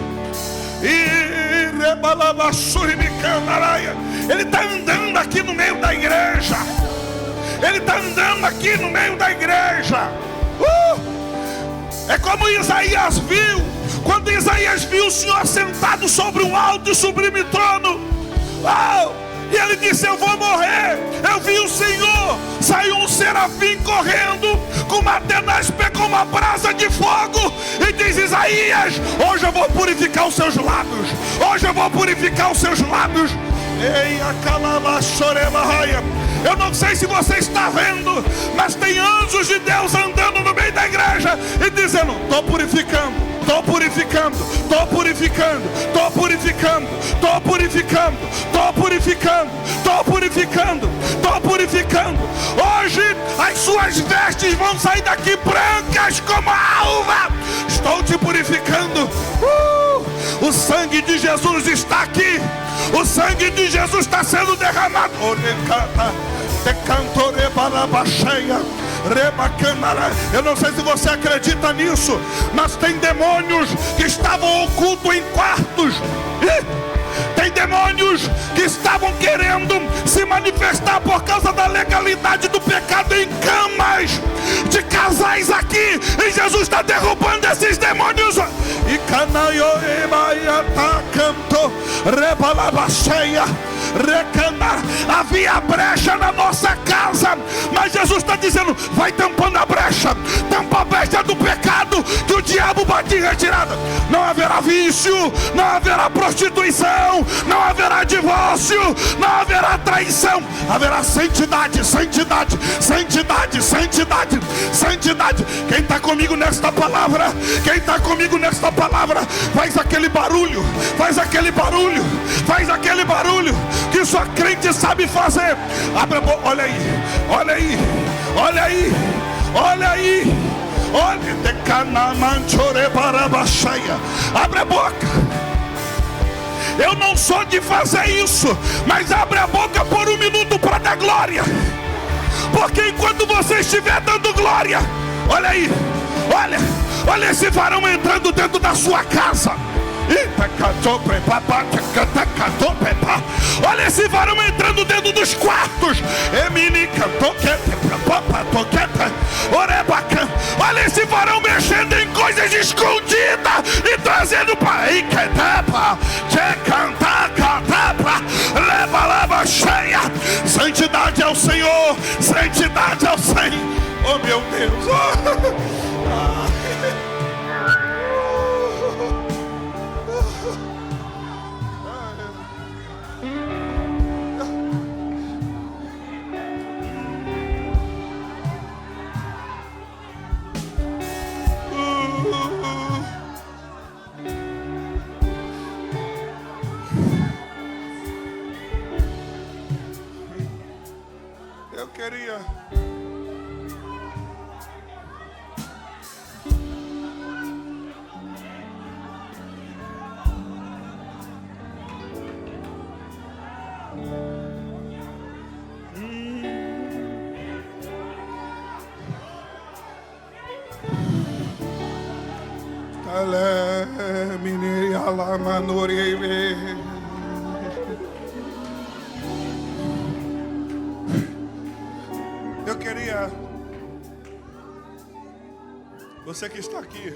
Ele está andando aqui no meio da igreja. Ele está andando aqui no meio da igreja. É como Isaías viu. Quando Isaías viu o Senhor sentado sobre um alto e sublime trono. E ele disse: eu vou morrer. Eu vi o Senhor. Saiu um serafim correndo com uma tenaz pé, com uma brasa de fogo. E diz: Isaías, hoje eu vou purificar os seus lábios. Hoje eu vou purificar os seus lábios. Eu não sei se você está vendo, mas tem anjos de Deus andando no meio da igreja e dizendo: estou purificando, estou purificando, estou purificando, estou purificando, estou purificando, estou purificando, estou purificando, estou purificando. Hoje as suas vestes vão sair daqui brancas como a alva. Estou te purificando. O sangue de Jesus está aqui. O sangue de Jesus está sendo derramado. Eu não sei se você acredita nisso, mas tem demônios que estavam ocultos em quartos. Tem demônios que estavam querendo se manifestar por causa da legalidade do pecado em camas de casais aqui. E Jesus está derrubando esses demônios. E havia brecha na nossa casa, mas Jesus está dizendo: vai tampando a brecha, tampa a brecha do pecado, que o diabo bate em retirada. Não haverá vício, não haverá prostituição, não haverá divórcio, não haverá traição. Haverá santidade, santidade, santidade, santidade, santidade. Quem está comigo nesta palavra? Quem está comigo nesta palavra? Faz aquele barulho, faz aquele barulho, faz aquele barulho que só crente sabe fazer. Abre a boca, olha aí, olha aí, olha aí, olha aí, olha. Abre a boca. Eu não sou de fazer isso, mas abre a boca por um minuto para dar glória. Porque enquanto você estiver dando glória, olha aí, olha, olha esse varão entrando dentro da sua casa. Olha esse varão entrando dentro dos quartos. Olha esse varão mexendo em coisas escondidas e trazendo para aí. Leva cheia. Santidade ao Senhor, santidade ao Senhor. Oh meu Deus. Eu queria você que está aqui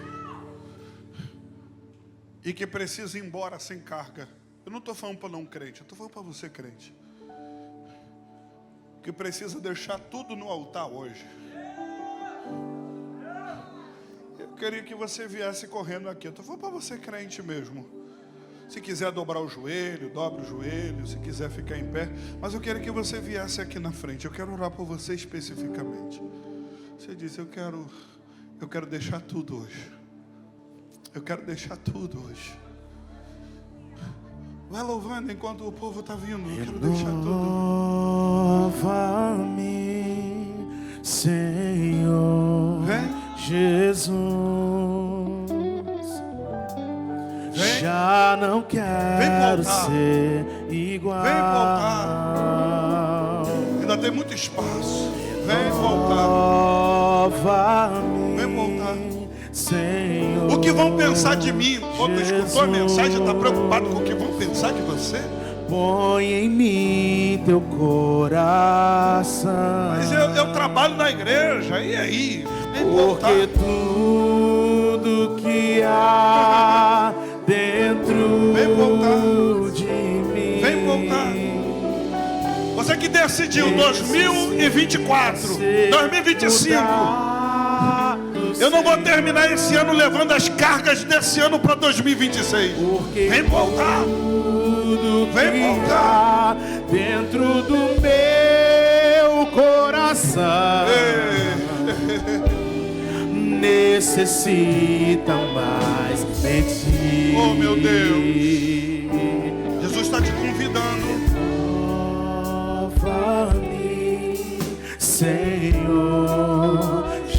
e que precisa ir embora sem carga. Eu não estou falando para não crente, eu estou falando para você crente, que precisa deixar tudo no altar hoje. Eu queria que você viesse correndo aqui. Eu estou falando para você crente mesmo. Se quiser dobrar o joelho, dobre o joelho. Se quiser ficar em pé. Mas eu quero que você viesse aqui na frente. Eu quero orar por você especificamente. Você diz: eu quero deixar tudo hoje. Eu quero deixar tudo hoje. Vai louvando enquanto o povo está vindo. Eu quero deixar tudo. Renova-me, Senhor. Vem. Jesus. Vem. Já não quero ser igual. Vem voltar. Ainda tem muito espaço. Vem voltar. Vem voltar. Senhor, o que vão pensar de mim? Quando escutou a mensagem, está preocupado com o que vão pensar de você? Põe em mim teu coração. Mas eu trabalho na igreja, e aí? Vem voltar. Porque tudo que há dentro Vem voltar. de mim. Vem voltar. Você que decidiu 2024, 2025. Eu não vou terminar esse ano levando as cargas desse ano para 2026. Vem voltar. Tudo vem voltar dentro do meu coração necessita mais de ti. Oh, meu Deus. Jesus está te convidando. Renova-me, Senhor.